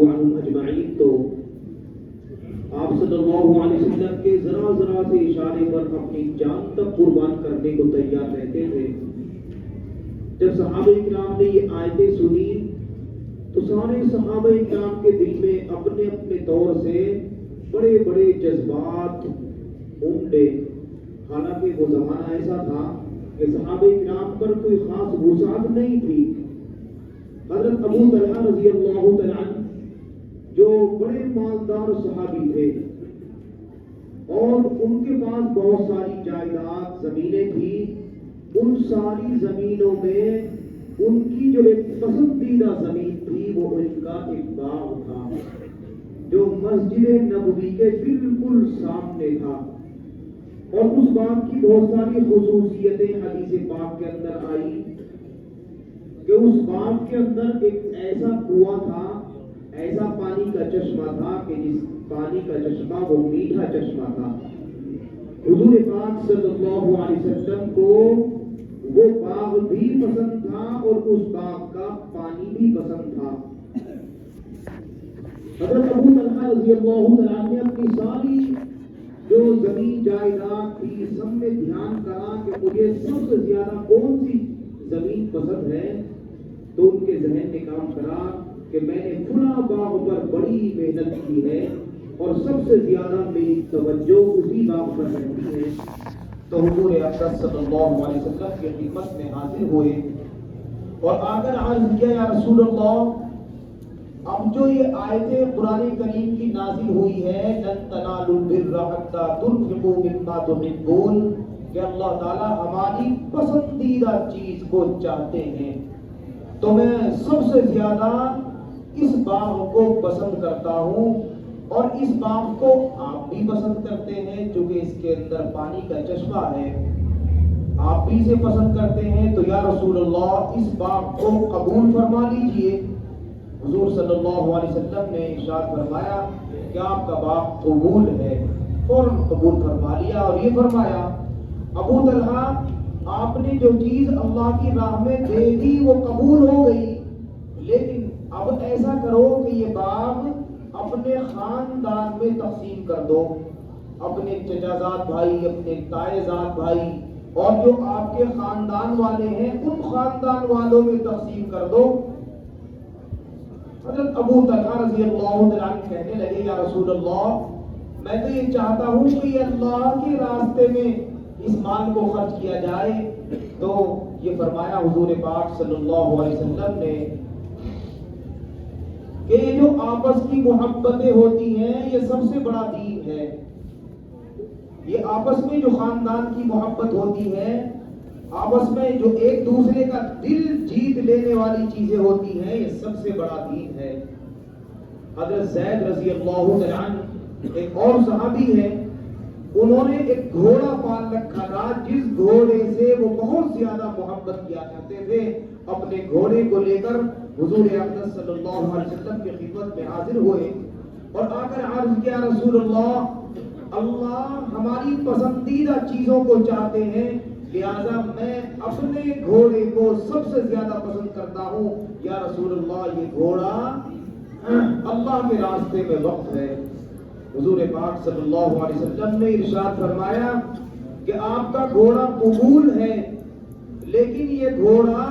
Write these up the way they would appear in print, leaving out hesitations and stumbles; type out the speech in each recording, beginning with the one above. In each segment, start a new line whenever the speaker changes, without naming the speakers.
عنہم اجمعین تو آپ صلی اللہ علیہ وسلم کے ذرا ذرا سے اشارے پر اپنی جان تک قربان کرنے کو تیار رہتے تھے. جب صحابہ کرام نے یہ آیتیں سنی تو سارے صحابہ کرام کے دل میں اپنے اپنے طور سے بڑے بڑے جذبات امڈے. حالانکہ وہ زمانہ ایسا تھا کہ صحابہ کرام پر کوئی خاص وسعت نہیں تھی. حضرت ابو طلحہ رضی اللہ تعالیٰ عنہ جو بڑے مالدار صحابی تھے اور ان کے پاس بہت ساری جائیداد زمینیں تھیں، ان ساری زمینوں میں ان کی جو ایک پسندیدہ زمین تھی وہ ان کا ایک باغ تھا جو مسجد نبوی کے بالکل سامنے تھا. اور اس باغ کی بہت ساری خصوصیتیں حدیث پاک کے اندر آئی کہ اس باغ کے اندر ایک ایسا کنواں تھا، ایسا پانی کا چشمہ تھا کہ جس پانی کا چشمہ وہ میٹھا چشمہ تھا. حضور پاک صلی اللہ علیہ وسلم کو وہ باغ بھی پسند تھا اور اس باغ کا پانی بھی پسند تھا. حضرت ابو طلحہ رضی اللہ تعالیٰ نے اپنی ساری جو زمین جائیداد تھی سب میں دھیان کرا کہ مجھے سب سے زیادہ کون سی زمین پسند ہے، تو ان کے ذہن نے کام کرا کہ میں نے فلاں باغ پر بڑی محنت کی ہے اور سب سے زیادہ میری توجہ اسی باغ پر رہتی ہے. تو حضور اقدس صلی اللہ علیہ وسلم کی خدمت میں حاضر ہوئے اور آ کر عرض کیا، یا رسول اللہ، اب جو یہ آیت قرآن کریم کی نازل ہوئی ہے لن تنالوا البر حتی تنفقوا مما تحبون، کہ اللہ تعالیٰ ہماری پسندیدہ چیز کو چاہتے ہیں، تو میں سب سے زیادہ اس باغ کو پسند کرتا ہوں اور اس باغ کو آپ بھی پسند کرتے ہیں چونکہ اس کے اندر پانی کا چشمہ ہے، آپ بھی اسے پسند کرتے ہیں، تو یا رسول اللہ اس باغ کو قبول فرما لیجئے. حضور صلی اللہ علیہ وسلم نے ارشاد فرمایا کہ آپ کا باغ قبول ہے. فوراً قبول فرما لیا اور یہ فرمایا، ابو طلحہ آپ نے جو چیز اللہ کی راہ میں دے دی وہ قبول ہو گئی، لیکن اب ایسا کرو کہ یہ باغ اپنے خاندان میں تقسیم کر دو، اپنے چچازاد بھائی، اپنے تائزاد بھائی اور جو آپ کے خاندان والے ہیں ان خاندان والوں میں تقسیم کر دو. حضرت ابو طلحہ رضی اللہ عنہ کہنے لگے، یا رسول اللہ، میں تو یہ چاہتا ہوں کہ یہ اللہ کے راستے میں اس مال کو خرچ کیا جائے. تو یہ فرمایا حضور پاک صلی اللہ علیہ وسلم نے کہ یہ جو آپس کی محبتیں ہوتی ہیں یہ سب سے بڑا دین ہے. یہ آپس میں جو خاندان کی محبت ہوتی ہے، آپس میں جو ایک دوسرے کا دل جیت لینے والی چیزیں ہوتی ہیں، یہ سب سے بڑا دین ہے. حضرت زید رضی اللہ عنہ ایک اور صحابی ہے، انہوں نے ایک گھوڑا پال رکھا تھا جس گھوڑے سے وہ بہت زیادہ محبت کیا کرتے تھے. اپنے گھوڑے کو لے کر حضور اقدس صلی اللہ علیہ وسلم کی خدمت میں حاضر ہوئے اور آ کر عرض کیا، رسول اللہ، اللہ ہماری پسندیدہ چیزوں کو چاہتے ہیں، لہذا میں اپنے گھوڑے کو سب سے زیادہ پسند کرتا ہوں. یا رسول اللہ، یہ گھوڑا اللہ کے راستے میں وقف ہے. حضور پاک صلی اللہ علیہ وسلم نے ارشاد فرمایا کہ آپ کا گھوڑا قبول ہے، لیکن یہ گھوڑا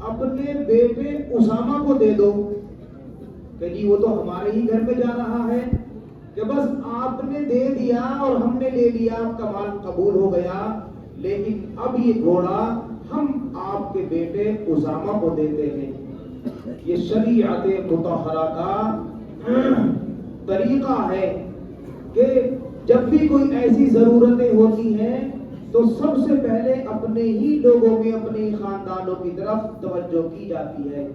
اپنے بیٹے اسامہ کو دے دو. کہ جی وہ تو ہمارے ہی گھر میں جا رہا ہے، کہ بس آپ نے دے دیا اور ہم نے لے لیا، آپ کا مال قبول ہو گیا، لیکن اب یہ گھوڑا ہم آپ کے بیٹے اسامہ کو دیتے ہیں. یہ شریعت مطہرہ کا طریقہ ہے کہ جب بھی کوئی ایسی ضرورتیں ہوتی ہیں تو سب سے پہلے اپنے ہی لوگوں میں، اپنے ہی خاندانوں کی طرف توجہ کی جاتی ہے.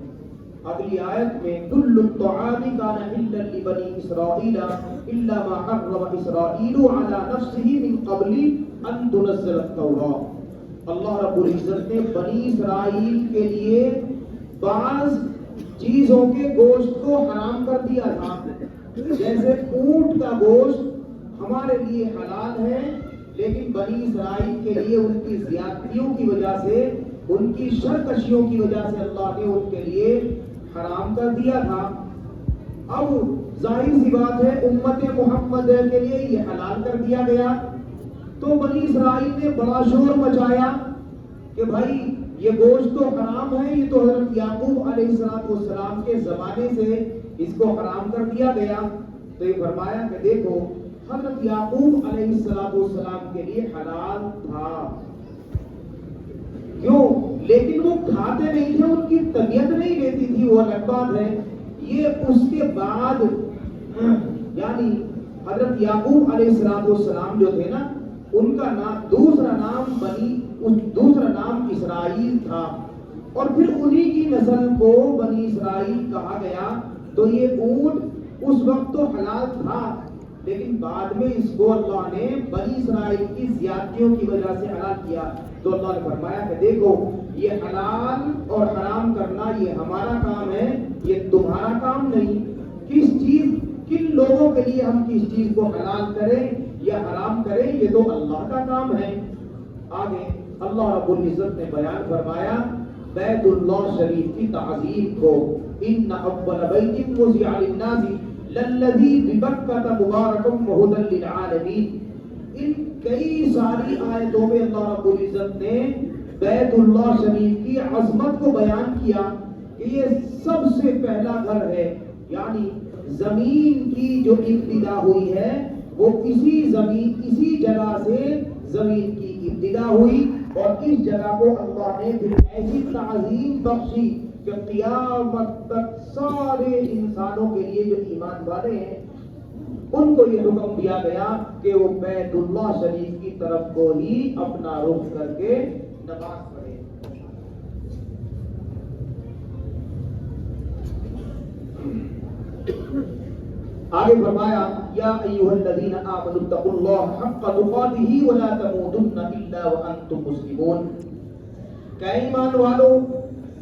اگلی آیت میں کل الطعام کان حلا لبنی اسرائیل الا ما حرم اسرائیل علی نفسہ من قبل ان تنزل التوراۃ. اللہ رب العزت نے بنی اسرائیل کے لیے بعض چیزوں کے گوشت کو حرام کر دیا تھا. جیسے اونٹ کا گوشت ہمارے لیے حلال ہے، لیکن بنی اسرائیل کے لیے ان کی زیادتیوں کی وجہ سے، ان کی سرکشیوں کی وجہ سے اللہ نے ان کے لیے حرام کر دیا تھا. اب ظاہر سی بات ہے امت محمد کے لیے یہ حلال کر دیا گیا، تو بنی اسرائیل نے بڑا شور مچایا کہ بھائی یہ گوشت تو حرام ہے، یہ تو حضرت یعقوب علیہ السلام کے زمانے سے اس کو حرام کر دیا گیا۔ تو یہ فرمایا کہ دیکھو حضرت یعقوب علیہ السلام کے لیے حلال تھا، کیوں؟ لیکن وہ کھاتے نہیں تھے، ان کی طبیعت نہیں لیتی تھی، وہ الگ بات ہے۔ یہ اس کے بعد یعنی حضرت یعقوب علیہ السلام جو تھے نا، ان کا نام دوسرا نام اسرائیل تھا، اور پھر انہی کی نسل کو بنی اسرائیل کہا گیا۔ تو یہ اونٹ اس وقت تو حلال تھا، لیکن بعد میں اس کو اللہ نے بنی اسرائیل کی زیادتیوں کی وجہ سے حلال کیا۔ تو اللہ نے فرمایا کہ دیکھو یہ حلال اور حرام کرنا یہ ہمارا کام ہے، یہ تمہارا کام نہیں۔ کن لوگوں کے لیے ہم کس چیز کو حلال کریں یا حرام کریں، یہ تو اللہ کا کام ہے۔ آگے اللہ رب العزت نے بیان فرمایا بیت اللہ شریف کی تعظیم کو، ان اول بیت وضع للناس للذی ببکۃ مبارک وہدی للعالمین۔ ان کئی ساری آیتوں میں اللہ رب العزت نے بیت اللہ شریف کی عظمت کو بیان کیا کہ یہ سب سے پہلا گھر ہے، یعنی زمین کی جو ابتدا ہوئی ہے وہ اسی جگہ سے زمین کی ابتدا ہوئی، اور اس جگہ کو اللہ نے پھر ایسی تعظیم بخشی کہ قیامت تک سارے انسانوں کے لیے جو ایمان والے ہیں ان کو یہ حکم دیا گیا کہ وہ بیت اللہ شریف کی طرف کو ہی اپنا رخ کر کے نماز پڑھے۔ آگے فرمایا یا ایھا الذین آمنوا اتقوا اللہ حق تقاتہ ولا تموتن الا وانتم مسلمون۔ کہ ایمان والو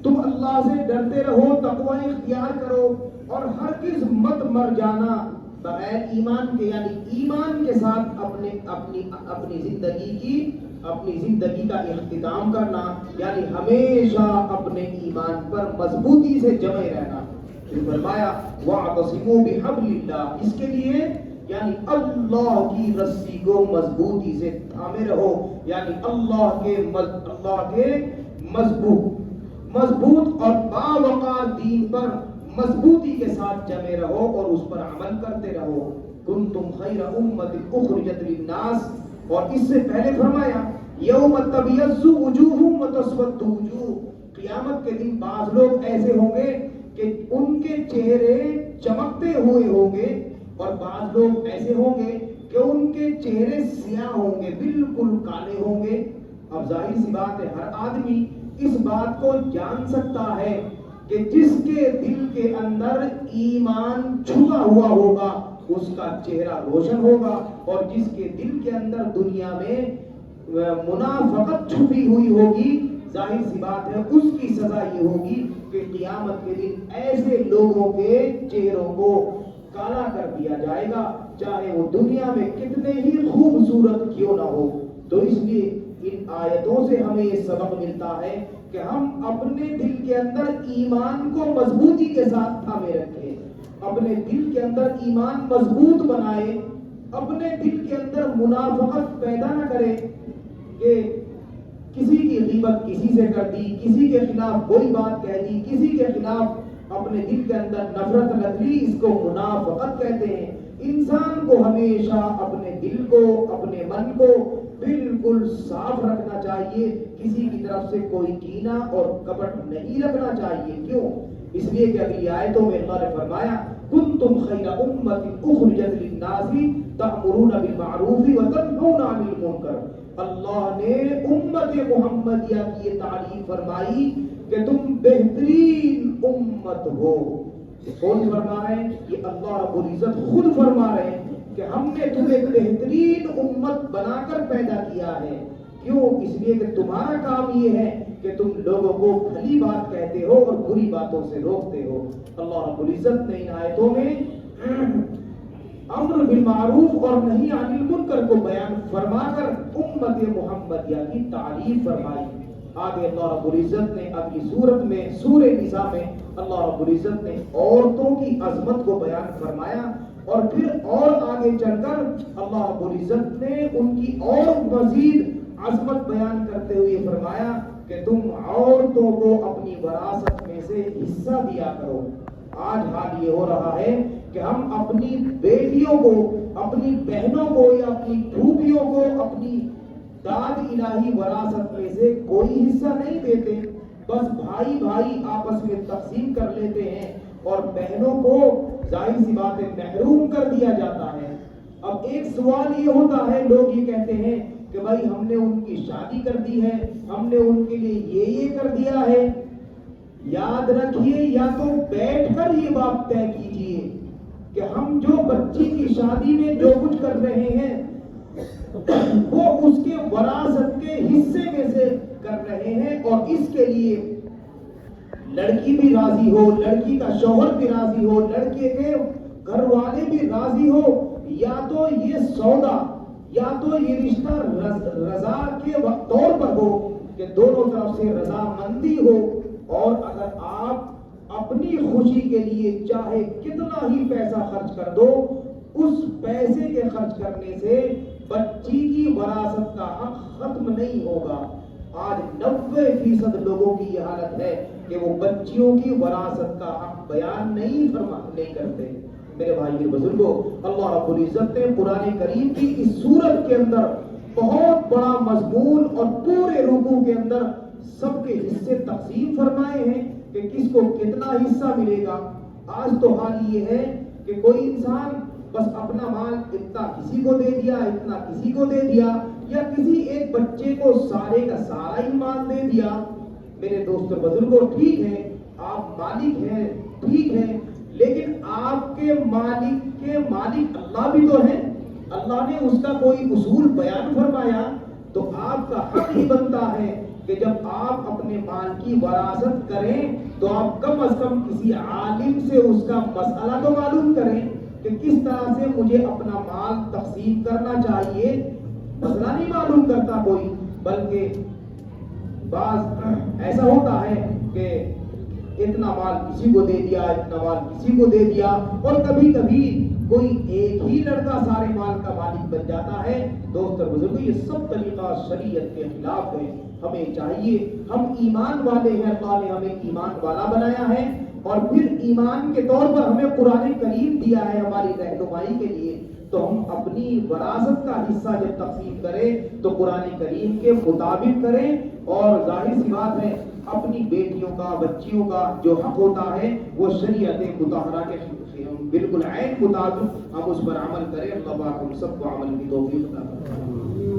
تم اللہ سے ڈرتے رہو، تقوی اختیار کرو، اور ہرگز مت مر جانا بغیر ایمان کے، یعنی ایمان کے ساتھ اپنی زندگی کا اختتام کرنا، یعنی ہمیشہ اپنے ایمان پر مضبوطی سے جمے رہنا۔ پھر فرمایا واعتصموا بحبل اللہ، اس کے لیے یعنی اللہ کی رسی کو مضبوطی سے تھامے رہو، یعنی اللہ کے مضبوط اور باوقار دین پر مضبوطی کے ساتھ جمے رہو اور اس پر عمل کرتے رہو۔ کنتم خیر امت اخرجت للناس، اور اس سے پہلے فرمایا یوم تبیض وجوہ وتسود وجوہ، قیامت کے دن بعض لوگ ایسے ہوں گے کہ ان کے چہرے چمکتے ہوئے ہوں گے، اور بعض لوگ ایسے ہوں گے کہ ان کے چہرے سیاہ ہوں گے، بالکل کالے ہوں گے۔ اب ظاہر سی بات ہے ہر آدمی اس بات کو جان سکتا ہے کہ جس کے دل کے اندر ایمان چھپا ہوا ہوگا اس کا چہرہ روشن ہوگا، اور جس کے دل کے اندر دنیا میں منافقت چھپی ہوئی ہوگی، ظاہر سی بات ہے اس کی سزا یہ ہوگی کہ قیامت کے دن ایسے لوگوں کے چہروں کو کالا کر دیا جائے گا، چاہے وہ دنیا میں کتنے ہی خوبصورت کیوں نہ ہو۔ تو اس لیے ان آیتوں سے ہمیں یہ سبق ملتا ہے کہ ہم اپنے دل کے اندر ایمان کو مضبوطی کے ساتھ تھامے رکھیں، اپنے دل کے اندر ایمان مضبوط بنائے، اپنے دل کے اندر منافقت پیدا نہ کرے کہ کسی کی غیبت کسی سے کر دی، کسی کے خلاف کوئی بات کہہ دی، کسی کے خلاف اپنے دل کے اندر نفرت رکھ لی، اس کو منافقت کہتے ہیں۔ انسان کو ہمیشہ اپنے دل کو، اپنے من کو بالکل صاف رکھنا چاہیے، کسی کی طرف سے کوئی کینہ اور کپٹ نہیں رکھنا چاہیے۔ کیوں؟ اس لیے کہ اگلی آیتوں میں اللہ نے فرمایا کنتم خیر امت اخرجت للناس تأمرون بالمعروف وتنہون عن المنکر۔ اللہ نے امت محمدیہ کی یہ تعریف فرمائی کہ تم بہترین امت ہو۔ کون فرما رہے ہیں؟ یہ اللہ رب العزت خود فرما رہے ہیں کہ ہم نے تمہیں بہترین امت بنا کر پیدا کیا ہے۔ کیوں؟ اس لیے کہ تمہارا کام یہ ہے کہ تم لوگوں کو بھلی بات کہتے ہو اور بری باتوں سے روکتے ہو۔ اللہ رب العزت نے ان آیتوں میں امر بالمعروف اور نہی عن المنکر کو بیان فرما کر امت محمدیہ کی تعریف فرمائی۔ آگے اللہ رب العزت نے اپنی سورت میں سورہ نساء میں اللہ رب العزت نے عورتوں کی عظمت کو بیان فرمایا اور پھر اور آگے چل کر اللہ رب العزت نے ان کی اور مزید عظمت بیان کرتے ہوئے فرمایا کہ تم عورتوں کو اپنی وراثت میں سے حصہ دیا کرو۔ آج حال یہ ہو رہا ہے کہ ہم اپنی بیٹیوں کو، اپنی بہنوں کو یا اپنی پھوپھیوں کو اپنی داد الہی وراثت میں سے کوئی حصہ نہیں دیتے، بس بھائی بھائی آپس میں تقسیم کر لیتے ہیں اور بہنوں کو ظاہر سی بات ہے محروم کر دیا جاتا ہے۔ اب ایک سوال یہ ہوتا ہے، لوگ یہ کہتے ہیں کہ بھائی ہم نے ان کی شادی کر دی ہے، ہم نے ان کے لیے یہ کر دیا ہے۔ یاد رکھیے، یا تو بیٹھ کر یہ بات طے کیجئے کہ ہم جو بچی کی شادی میں جو کچھ کر رہے ہیں وہ اس کے وراثت کے حصے میں سے کر رہے ہیں، اور اس کے لیے لڑکی بھی راضی ہو، لڑکی کا شوہر بھی راضی ہو، لڑکے کے گھر والے بھی راضی ہو، یا تو یہ سودا یا تو یہ رشتہ رضا کے طور پر ہو کہ دونوں طرف سے رضامندی ہو۔ اور اگر آپ اپنی خوشی کے لیے چاہے کتنا ہی پیسہ خرچ کر دو، اس پیسے کے خرچ کرنے سے بچی کی وراثت کا حق ختم نہیں ہوگا۔ آج 90% لوگوں کی یہ حالت ہے کہ وہ بچیوں کی وراثت کا حق بیان نہیں کرتے۔ میرے بھائی بزرگوں، اللہ رب العزت نے قرآن کریم کی اس سورت کے اندر بہت بڑا مضمون اور پورے رکوع کے اندر سب کے حصے تقسیم فرمائے ہیں کہ کس کو کتنا حصہ ملے گا۔ آج تو حال یہ ہے کہ کوئی انسان بس اپنا مال اتنا کسی کو دے دیا، اتنا کسی کو دے دیا، یا کسی ایک بچے کو سارے کا سارا ہی مال دے دیا۔ میرے دوست اور بزرگوں، ٹھیک ہے آپ مالک ہیں، ٹھیک ہے، لیکن آپ کے مالک اللہ بھی تو ہے۔ اللہ نے اس کا کوئی اصول بیان فرمایا تو آپ کا حق ہی بنتا ہے کہ جب آپ اپنے مال کی وراثت کریں تو آپ کم از کم کسی عالم سے اس کا مسئلہ تو معلوم کریں کہ کس طرح سے مجھے اپنا مال تقسیم کرنا چاہیے۔ مسئلہ نہیں معلوم کرتا کوئی، بلکہ بعض ایسا ہوتا ہے کہ اتنا مال کسی کو دے دیا، اتنا مال کسی کو دے دیا، اور کبھی کبھی کوئی ایک ہی لڑکا سارے مال کا مالک بن جاتا ہے۔ دوست اور بزرگوں، یہ سب طریقہ شریعت کے خلاف ہے۔ ہمیں چاہیے، ہم ایمان والے ہیں، اللہ نے ہمیں ایمان والا بنایا ہے، اور پھر ایمان کے طور پر ہمیں قرآن کریم دیا ہے ہماری رہنمائی کے لیے، تو ہم اپنی وراثت کا حصہ جب تقسیم کریں تو قرآن کریم کے مطابق کریں، اور ظاہر سی بات ہے اپنی بیٹیوں کا، بچیوں کا جو حق ہوتا ہے وہ شریعت مطہرہ کے بالکل عین مطابق ہم اس پر عمل کریں۔ اللہ پاک ہم سب کو عمل کی توفیق عطا فرمائے۔